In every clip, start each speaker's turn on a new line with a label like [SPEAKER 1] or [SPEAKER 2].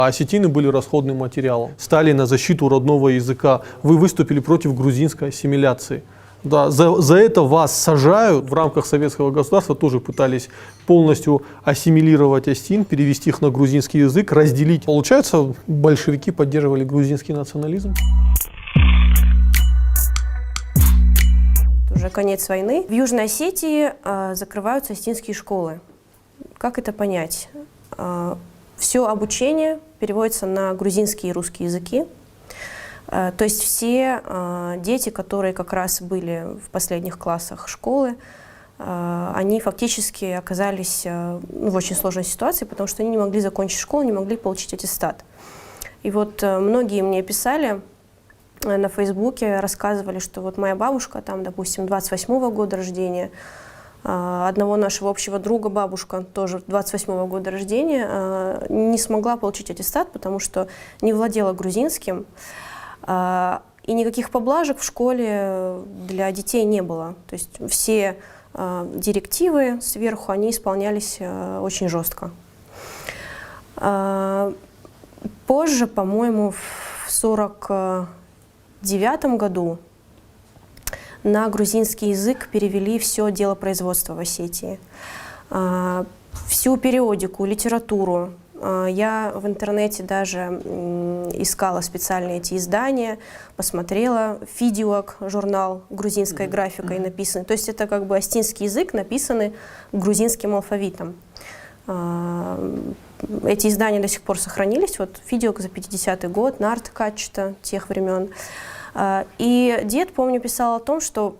[SPEAKER 1] Осетины были расходным материалом, стали на защиту родного языка. Вы выступили против грузинской ассимиляции. Да, за это вас сажают. В рамках советского государства тоже пытались полностью ассимилировать осетин, перевести их на грузинский язык, разделить. Получается, большевики поддерживали грузинский национализм.
[SPEAKER 2] Уже конец войны. В Южной Осетии закрываются осетинские школы. Как это понять? Все обучение переводится на грузинский и русский языки. То есть все дети, которые как раз были в последних классах школы, они фактически оказались в очень сложной ситуации, потому что они не могли закончить школу, не могли получить аттестат. И вот многие мне писали на Фейсбуке, рассказывали, что вот моя бабушка, там, допустим, 28-го года рождения, одного нашего общего друга бабушка, тоже 28-го года рождения, не смогла получить аттестат, потому что не владела грузинским. И никаких поблажек в школе для детей не было. То есть все директивы сверху, они исполнялись очень жестко. Позже, по-моему, в 1949 году на грузинский язык перевели все делопроизводство в Осетии. Всю периодику, литературу. Я в интернете даже искала специальные эти издания, посмотрела «Фидиуак», журнал грузинской графикой написанный. То есть это как бы осетинский язык, написанный грузинским алфавитом. Эти издания до сих пор сохранились. Вот «Фидиуак» за 50-й год, «Нарт Качта» тех времен. И дед, помню, писал о том, что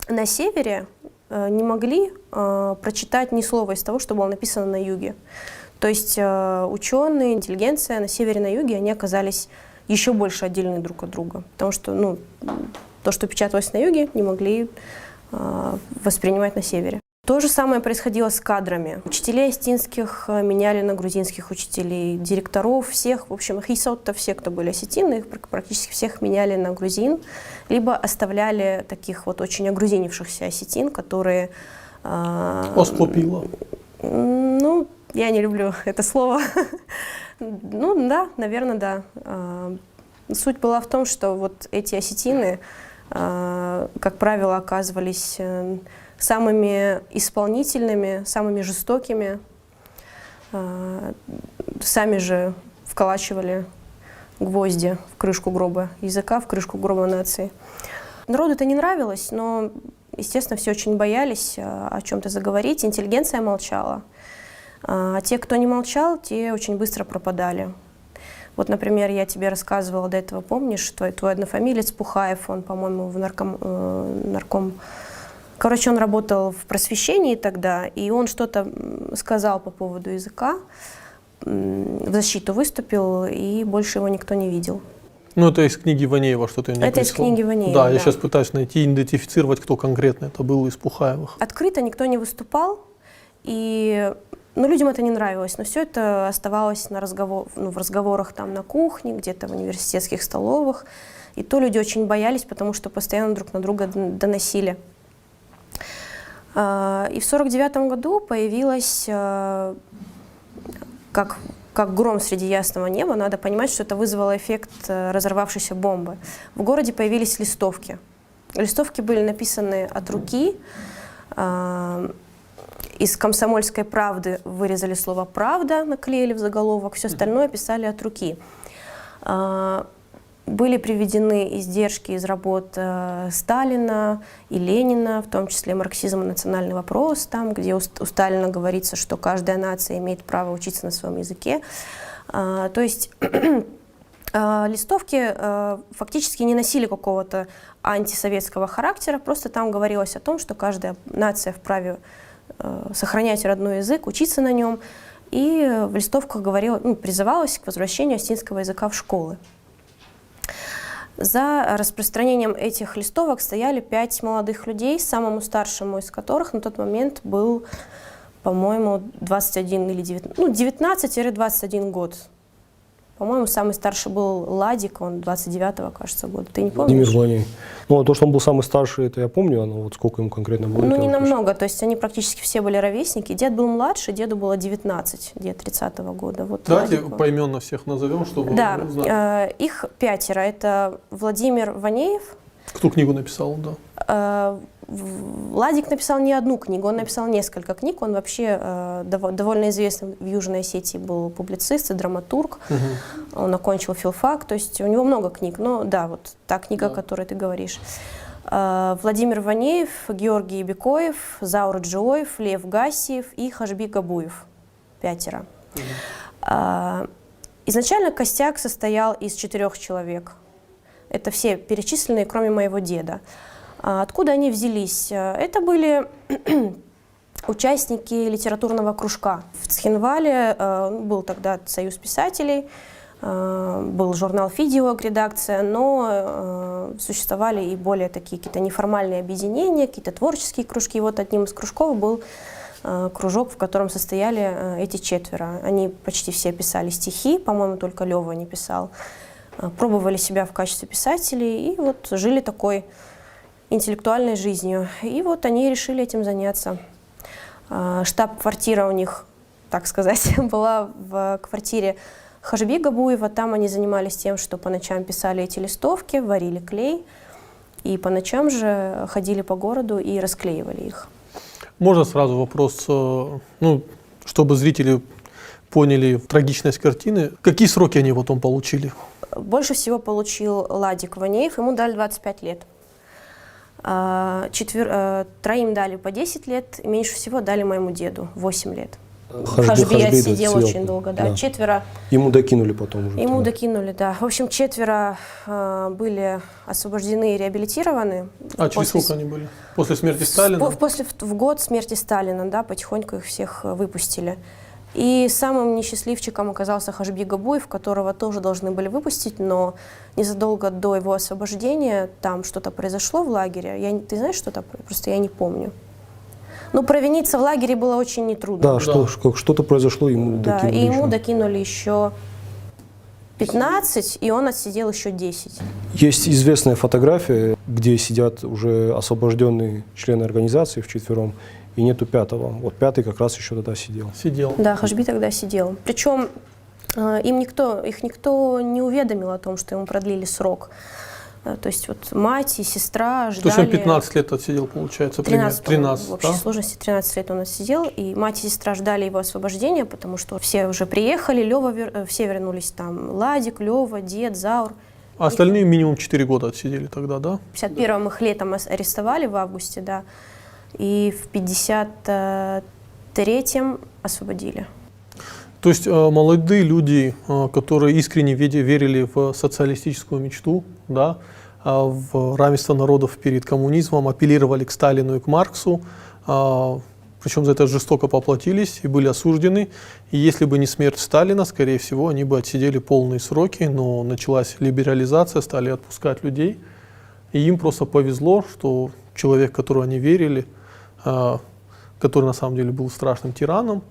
[SPEAKER 2] на севере не могли прочитать ни слова из того, что было написано на юге. То есть ученые, интеллигенция на севере и на юге, они оказались еще больше отдельны друг от друга. Потому что то, что печаталось на юге, не могли воспринимать на севере. То же самое происходило с кадрами. Учителей осетинских меняли на грузинских учителей, директоров всех, в общем, хисотто, все, кто были осетины, их практически всех меняли на грузин, либо оставляли таких вот очень огрузинившихся осетин, которые...
[SPEAKER 1] Ослопило.
[SPEAKER 2] Я не люблю это слово. Да, наверное, да. Суть была в том, что вот эти осетины, как правило, оказывались самыми исполнительными, самыми жестокими. Сами же вколачивали гвозди в крышку гроба языка, в крышку гроба нации. Народу это не нравилось, но, естественно, все очень боялись о чем-то заговорить. Интеллигенция молчала. А те, кто не молчал, те очень быстро пропадали. Вот, например, я тебе рассказывала до этого, помнишь, твой однофамилец Пухаев, он, по-моему, в нарком... Короче, он работал в просвещении тогда, и он что-то сказал по поводу языка, в защиту выступил, и больше его никто не видел.
[SPEAKER 1] Ну, это из книги Ванеева что-то мне
[SPEAKER 2] Это
[SPEAKER 1] пришло.
[SPEAKER 2] из книги Ванеева,
[SPEAKER 1] да. Я сейчас пытаюсь найти, идентифицировать, кто конкретно это был из Пухаевых.
[SPEAKER 2] Открыто никто не выступал, и людям это не нравилось, но все это оставалось в разговорах там на кухне, где-то в университетских столовых. И то люди очень боялись, потому что постоянно друг на друга доносили. И в 1949 году появилась, как гром среди ясного неба, надо понимать, что это вызвало эффект разорвавшейся бомбы. В городе появились листовки. Листовки были написаны от руки. Из «Комсомольской правды» вырезали слово «правда», наклеили в заголовок, все остальное писали от руки. Были приведены издержки из работ Сталина и Ленина, в том числе «Марксизм и национальный вопрос», там, где у Сталина говорится, что каждая нация имеет право учиться на своем языке. То есть листовки фактически не носили какого-то антисоветского характера, просто там говорилось о том, что каждая нация вправе сохранять родной язык, учиться на нем, и в листовках призывалось к возвращению осетинского языка в школы. За распространением этих листовок стояли 5 молодых людей, самому старшему из которых на тот момент был, по-моему, 21 или 19, 19-21 год. По-моему, самый старший был Ладик, он 29-го, кажется, года. Ты не помнишь?
[SPEAKER 3] Владимир Ваней. Ну, а то, что он был самый старший, это я помню, но вот сколько ему конкретно было.
[SPEAKER 2] Ну,
[SPEAKER 3] это
[SPEAKER 2] не
[SPEAKER 3] я уже
[SPEAKER 2] намного, то есть они практически все были ровесники. Дед был младше, деду было 19, дед 30-го года. Вот
[SPEAKER 1] Давайте
[SPEAKER 2] Ладику.
[SPEAKER 1] поименно всех назовем, чтобы
[SPEAKER 2] Да,
[SPEAKER 1] знали.
[SPEAKER 2] их 5. Это Владимир Ванеев.
[SPEAKER 1] Кто книгу написал, да.
[SPEAKER 2] Ладик написал не одну книгу, он написал несколько книг. Он вообще довольно известный в Южной Осетии был публицист и драматург. Он окончил филфак, то есть у него много книг. Но да, вот та книга, о которой ты говоришь. Владимир Ванеев, Георгий Бекоев, Заур Джоев, Лев Гасиев и Хашби Габуев. 5. Изначально костяк состоял из 4 человек. Это все перечисленные, кроме моего деда. Откуда они взялись? Это были участники литературного кружка. В Цхинвале был тогда Союз писателей, был журнал «Фидиог», редакция, но существовали и более такие какие-то неформальные объединения, какие-то творческие кружки. Вот одним из кружков был кружок, в котором состояли эти 4. Они почти все писали стихи, по-моему, только Лева не писал. Пробовали себя в качестве писателей и вот жили такой интеллектуальной жизнью. И вот они решили этим заняться. Штаб-квартира у них, так сказать, была в квартире Хашби Габуева. Там они занимались тем, что по ночам писали эти листовки, варили клей, и по ночам же ходили по городу и расклеивали их.
[SPEAKER 1] Можно сразу вопрос, ну, чтобы зрители поняли трагичность картины. Какие сроки они потом получили?
[SPEAKER 2] Больше всего получил Ладик Ванеев, ему дали 25 лет. 3 дали по 10 лет, и меньше всего дали моему деду 8 лет. Хашби отсидел очень долго, да. 4.
[SPEAKER 3] Ему докинули потом уже.
[SPEAKER 2] Ему докинули, да. В общем, 4 были освобождены и реабилитированы.
[SPEAKER 1] Через сколько они были? После смерти Сталина?
[SPEAKER 2] В год смерти Сталина, да, потихоньку их всех выпустили. И самым несчастливчиком оказался Хашби Габуев, которого тоже должны были выпустить, но незадолго до его освобождения там что-то произошло в лагере. Ты знаешь, что-то? Просто я не помню. Ну, провиниться в лагере было очень нетрудно.
[SPEAKER 3] Да, что-то произошло, ему
[SPEAKER 2] да,
[SPEAKER 3] докинули.
[SPEAKER 2] И ему докинули еще 15, и он отсидел еще 10.
[SPEAKER 3] Есть известная фотография, где сидят уже освобожденные члены организации вчетвером, и нету 5-го. Вот 5-й как раз еще тогда сидел.
[SPEAKER 2] Да, Хашби тогда сидел. Причем их никто не уведомил о том, что ему продлили срок. То есть вот мать и сестра ждали...
[SPEAKER 1] То есть он 15 лет отсидел, получается, 13
[SPEAKER 2] в общей сложности 13 лет он отсидел, и мать и сестра ждали его освобождения, потому что все уже приехали, все вернулись там, Ладик, Лева, дед, Заур.
[SPEAKER 1] А остальные минимум 4 года отсидели тогда, да?
[SPEAKER 2] В 51-м их летом арестовали в августе, да, и в 53-м освободили.
[SPEAKER 1] То есть молодые люди, которые искренне верили в социалистическую мечту, да, в равенство народов перед коммунизмом, апеллировали к Сталину и к Марксу, причем за это жестоко поплатились и были осуждены. И если бы не смерть Сталина, скорее всего, они бы отсидели полные сроки, но началась либерализация, стали отпускать людей. И им просто повезло, что человек, в которого они верили, который на самом деле был страшным тираном,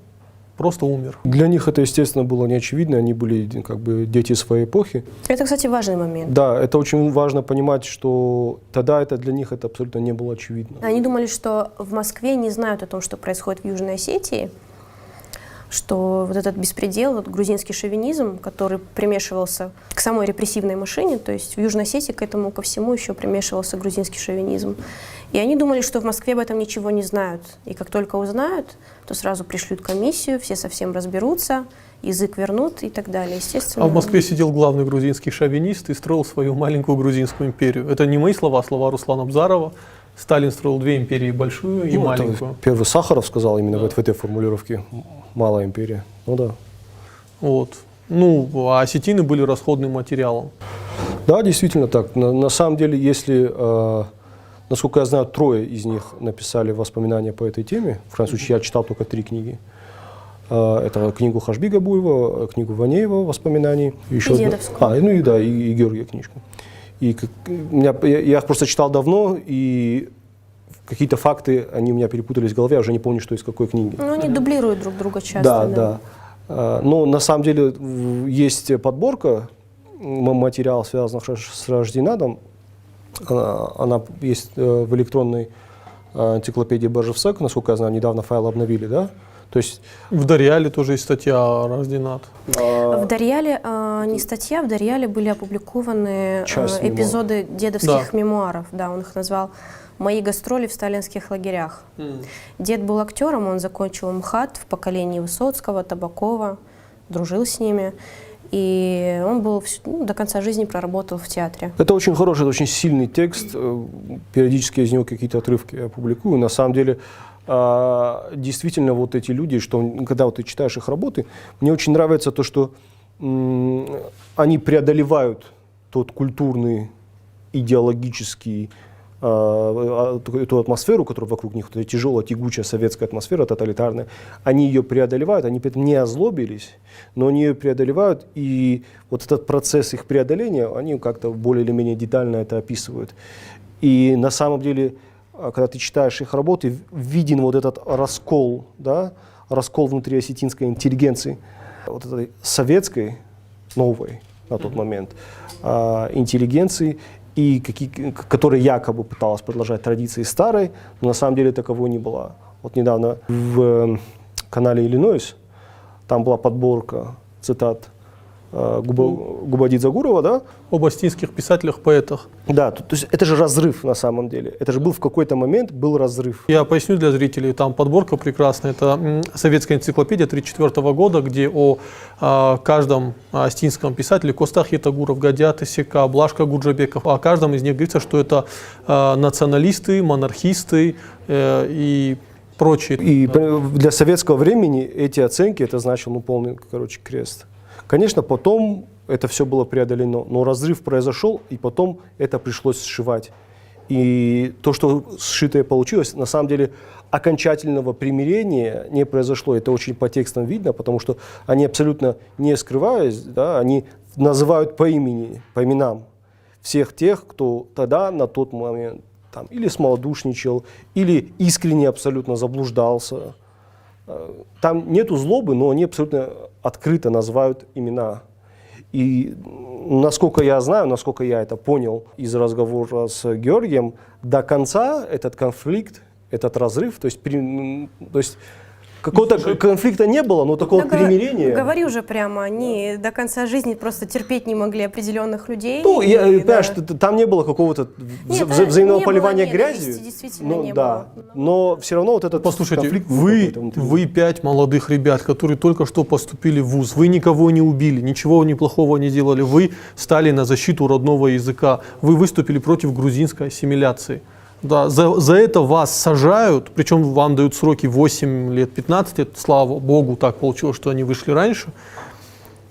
[SPEAKER 1] просто умер.
[SPEAKER 3] Для них это, естественно, было неочевидно, они были как бы дети своей эпохи.
[SPEAKER 2] Это, кстати, важный момент.
[SPEAKER 3] Да, это очень важно понимать, что тогда для них это абсолютно не было очевидно.
[SPEAKER 2] Они думали, что в Москве не знают о том, что происходит в Южной Осетии, что вот этот беспредел, вот грузинский шовинизм, который примешивался к самой репрессивной машине, то есть в Южной Осетии ко всему еще примешивался грузинский шовинизм. И они думали, что в Москве об этом ничего не знают. И как только узнают, то сразу пришлют комиссию, все совсем разберутся, язык вернут и так далее, естественно.
[SPEAKER 1] А в Москве сидел главный грузинский шовинист и строил свою маленькую грузинскую империю. Это не мои слова, а слова Руслана Абзарова. Сталин строил 2 империи, большую и маленькую.
[SPEAKER 3] Первый Сахаров сказал именно в этой формулировке «малая империя». Ну да.
[SPEAKER 1] Вот. Ну, а осетины были расходным материалом.
[SPEAKER 3] Да, действительно так. На самом деле, если, насколько я знаю, 3 из них написали воспоминания по этой теме. В крайнем случае, я читал только 3 книги. Это книгу Хашби Габуева, книгу Ванеева «Воспоминаний». Еще
[SPEAKER 2] и дедовскую.
[SPEAKER 3] Ну и да, и Георгия книжку. И я их просто читал давно, и какие-то факты, они у меня перепутались в голове, я уже не помню, что из какой книги.
[SPEAKER 2] Ну, они дублируют друг друга часто.
[SPEAKER 3] Да. Но на самом деле есть подборка материалов, связанных с Рожденадом. Она есть в электронной энциклопедии Бажевсек, насколько я знаю, недавно файл обновили, да? То есть
[SPEAKER 1] В Дарьяле тоже есть статья Рожденат.
[SPEAKER 2] В Дарьяле не статья, в Дарьяле были опубликованы
[SPEAKER 3] Часть
[SPEAKER 2] эпизоды дедовских
[SPEAKER 1] Да.
[SPEAKER 2] мемуаров. Да, он их назвал «Мои гастроли в сталинских лагерях». Дед был актером, он закончил МХАТ в поколении Высоцкого, Табакова, дружил с ними. И он был до конца жизни проработал в театре.
[SPEAKER 3] это очень хороший, это очень сильный текст. Периодически из него какие-то отрывки я публикую. На самом деле, действительно, вот эти люди, что когда вот ты читаешь их работы, мне очень нравится то, что они преодолевают тот культурный, идеологический, эту атмосферу, которая вокруг них, вот эта тяжелая, тягучая советская атмосфера, тоталитарная, они ее преодолевают, они при этом не озлобились, но они ее преодолевают, и вот этот процесс их преодоления, они как-то более или менее детально это описывают. И на самом деле, когда ты читаешь их работы, виден вот этот раскол, да, раскол внутри осетинской интеллигенции, вот этой советской, новой на тот момент, интеллигенции, и которая якобы пыталась продолжать традиции старой, но на самом деле таковой не была. Вот недавно в канале «Иллинойс» там была подборка цитат Губадидзе Гурова, да?
[SPEAKER 1] Об астинских писателях, поэтах.
[SPEAKER 3] Да, то есть это же разрыв на самом деле. Это же был в какой-то момент был разрыв.
[SPEAKER 1] Я поясню для зрителей, там подборка прекрасная. Это советская энциклопедия 1934 года, где о каждом астинском писателе, Костах Ятагуров, Гадят Исека, Блашка Гуджабеков, о каждом из них говорится, что это националисты, монархисты и прочие.
[SPEAKER 3] И для советского времени эти оценки, это значило полный, крест. Конечно, потом это все было преодолено, но разрыв произошел, и потом это пришлось сшивать. И то, что сшитое получилось, на самом деле окончательного примирения не произошло. Это очень по текстам видно, потому что они абсолютно не скрываясь, да, они называют по имени, по именам всех тех, кто тогда, на тот момент, там, или смолодушничал, или искренне абсолютно заблуждался. Там нету злобы, но они абсолютно открыто называют имена. И насколько я знаю, насколько я это понял из разговора с Георгием, до конца этот конфликт, этот разрыв, то есть какого-то конфликта не было, но такого примирения.
[SPEAKER 2] Говори уже прямо, они до конца жизни просто терпеть не могли определенных людей.
[SPEAKER 3] Ну, понимаешь, там не было какого-то взаимного поливания грязью.
[SPEAKER 2] Действительно не
[SPEAKER 3] да.
[SPEAKER 2] было.
[SPEAKER 3] Но все равно вот этот
[SPEAKER 1] Послушайте,
[SPEAKER 3] конфликт...
[SPEAKER 1] вы 5 молодых ребят, которые только что поступили в вуз, вы никого не убили, ничего плохого не делали, вы стали на защиту родного языка, вы выступили против грузинской ассимиляции. Да, за это вас сажают, причем вам дают сроки 8 лет, 15 лет, слава богу, так получилось, что они вышли раньше.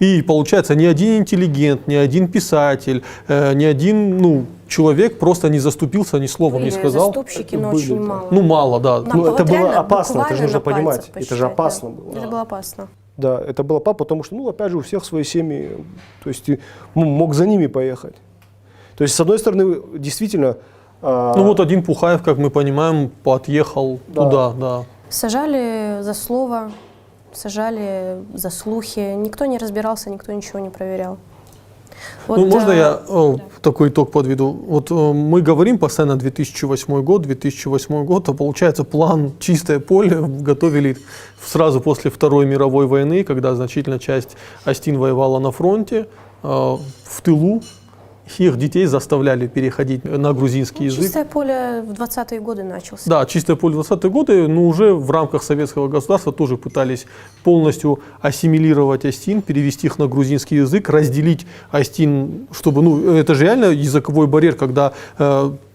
[SPEAKER 1] И получается, ни один интеллигент, ни один писатель, ни один человек просто не заступился, ни словом не сказал.
[SPEAKER 2] Заступщики, но очень мало.
[SPEAKER 1] Мало, да.
[SPEAKER 3] Это было опасно, это же нужно
[SPEAKER 2] буквально на
[SPEAKER 3] понимать.
[SPEAKER 2] пальцах
[SPEAKER 3] Это же
[SPEAKER 2] посчитать,
[SPEAKER 3] опасно
[SPEAKER 2] да.
[SPEAKER 3] было.
[SPEAKER 2] Это было опасно.
[SPEAKER 3] Да, это было потому что, опять же, у всех свои семьи, то есть ты мог за ними поехать. То есть, с одной стороны, действительно...
[SPEAKER 1] вот один Пухаев, как мы понимаем, отъехал туда, да.
[SPEAKER 2] Сажали за слово, сажали за слухи. Никто не разбирался, никто ничего не проверял. Вот,
[SPEAKER 1] можно я такой итог подведу? Вот мы говорим постоянно 2008 год, а получается план «Чистое поле» готовили сразу после Второй мировой войны, когда значительная часть астин воевала на фронте, в тылу. Их детей заставляли переходить на грузинский язык.
[SPEAKER 2] Чистое поле в 20-е годы начался.
[SPEAKER 1] Да, чистое поле в 20-е годы, но уже в рамках советского государства тоже пытались полностью ассимилировать астин, перевести их на грузинский язык, разделить астин, чтобы, это же реально языковой барьер, когда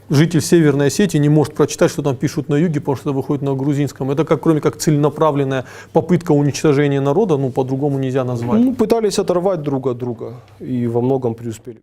[SPEAKER 1] житель Северной Осетии не может прочитать, что там пишут на юге, потому что это выходит на грузинском. Это кроме как целенаправленная попытка уничтожения народа, по-другому нельзя назвать.
[SPEAKER 3] Пытались оторвать друг от друга и во многом преуспели.